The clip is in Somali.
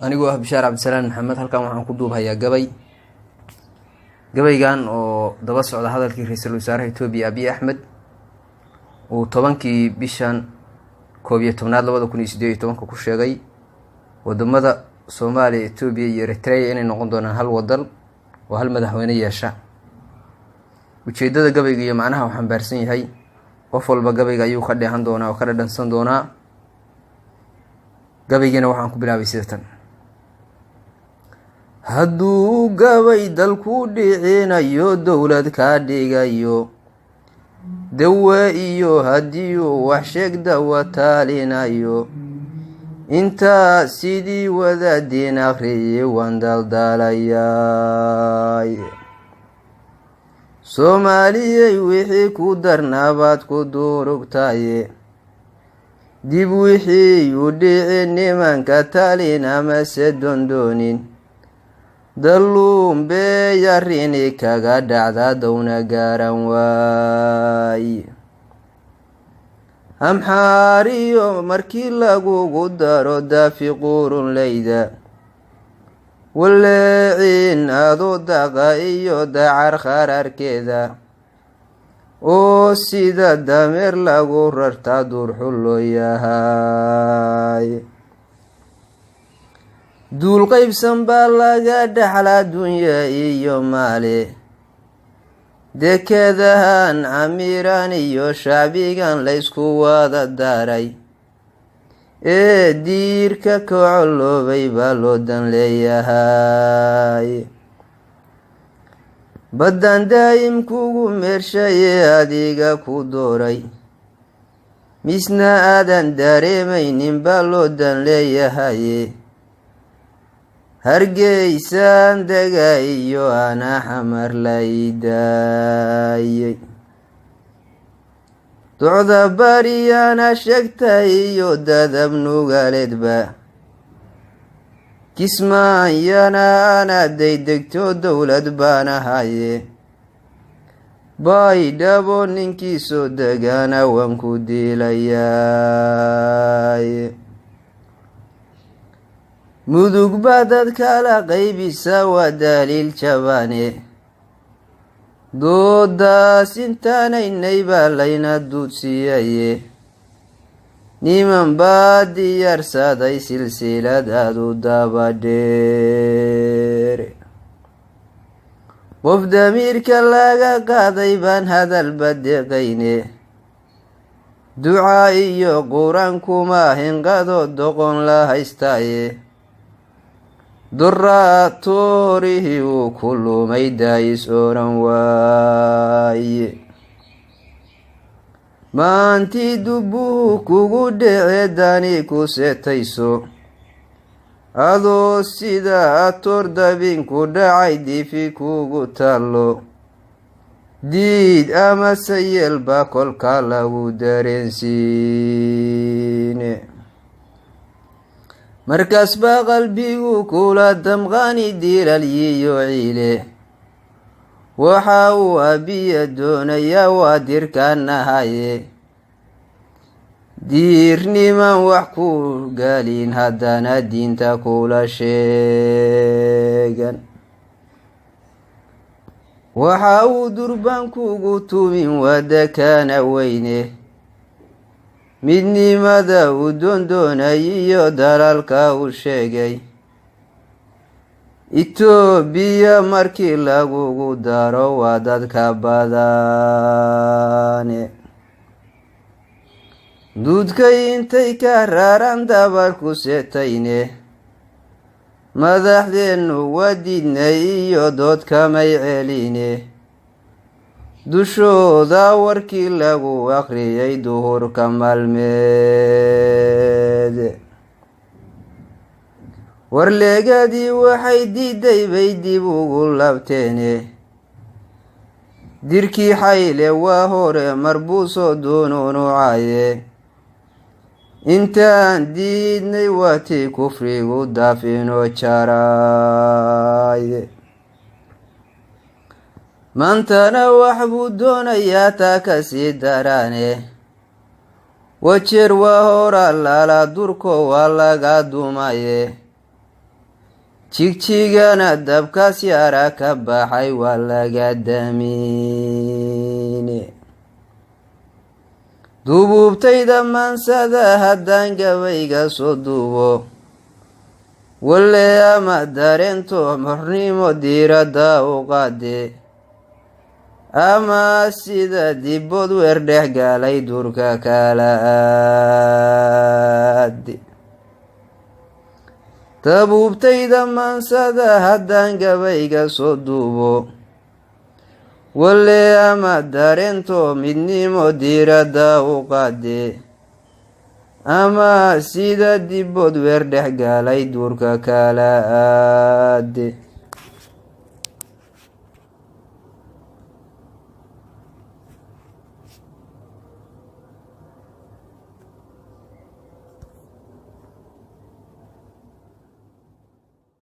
anigoo ah Bishaar Cabdisalaan Maxamed halkan waxaan ku duubayaa gabaygan oo daba socda hadalkii ra'iisul wasaaraha Itoobiya Abiy Ahmed oo 10kii bishan 11aad 2018 ku sheegay wadamada Soomaaliya, Itoobiya iyo Eritrea inay noqon doonaan hal wadan oo hal madaxweyne yeesha. ujeedada gabayga iyo macnaha waxaan baarsan yahay qof walba gabayga ayuu ka dheehan doonaa oo ka dhadhansan doonaa. gabaygana waxaan ku bilaabay sidatan: hadduu gabay dalku dhicinayo dowlad ka dhigayo dawa iyo haddii uu wax sheegda wataalinayo intaa sidii wadaadeen akhriyay waan daldalayaay. soomaaliyay wixii ku darnaabaad ku durugtaye dib wixii u dhici nimanka talin amase dondoonin dalluun bay arrini kaga dhacda downa gaaran waay. amxaariyo markii lagugu daro daafi qurunleyda waleecin adu daqa iyo dacar khararkeeda oo sida dameer lagu rarta durxul loo yahay. duul qaybsan baa laga dhaxlaa dunya iyo maale dekedahan camiran iyo shacbigan laysku wada daray ee diirka kocoloobay baa loo dan leeyahay. baddan daa'im kugu meershaye adiga ku dooray misna aadan dareemaynin baa loo dan leeyahaye. hargeysaan dega iyo ana xamar laydaayay docda bariyana sheegtay iyo dadab nugaaleedba kismaanyana ana daydegto dowlad baan ahaye baydhabo ninkii soo degana waan ku diilayaay. mudug baa dad kala qaybisa waa daliil jabane doodaas intaanaynay baa layna duudsiiyaye niman baa diyaarsaday silsilad aad u dabadheer. qof damiirka laga qaaday baan hadalba deqayne duca iyo quraan kuma hinqado doqon la haystaaye duraatoorihii uu ku lumay daayis oran waaye. maantii dubbuhu kugu dhece dani ku setayso adoo sida atoor dabinku dhacay difi kugu tallo diid amase yeelba kolka lagu dareensiine. markaas baa qalbigu kula damqani diilalyiyo ciile waxa uu abiya doonayaa waa dirkanahaye diirniman wax ku gaalin haddana diinta kula sheegan. waxa uu durban kugu tumin wadakana weyne midnimada uu doondoonay iyo dalalka uu sheegay Itoobiya markii lagugu daro waa dadka badane duudkay intay ka raaran dabar ku setayne madaxdeenu wadidnay iyo doodkamay celine dushooda warkii lagu akhriyay duhurka maalmeed. warleegadii waxay diiday bay dib ugu labteene dirkii xayle waa hore marbuusoo dununucaye intaan diidnay waatii kufrigu daafinoo jaraye. maantana wax buu doonayaa taa ka sii darane wajeer waa hora lala durko waa laga dumaye jigjigana dabkaas yara ka baxay waa laga damiine dubuubtayda maansada haddaan gabayga soo duubo walle ama dareento xornimo diiradda u qaade ama sida dibbood weer dhex galay duurka kala aade dabuubtayda maansada haddaan gabayga soo duubo walle ama dareento midnimo diiradda u qaade ama sida dibbood weer dhex galay duurka kala aade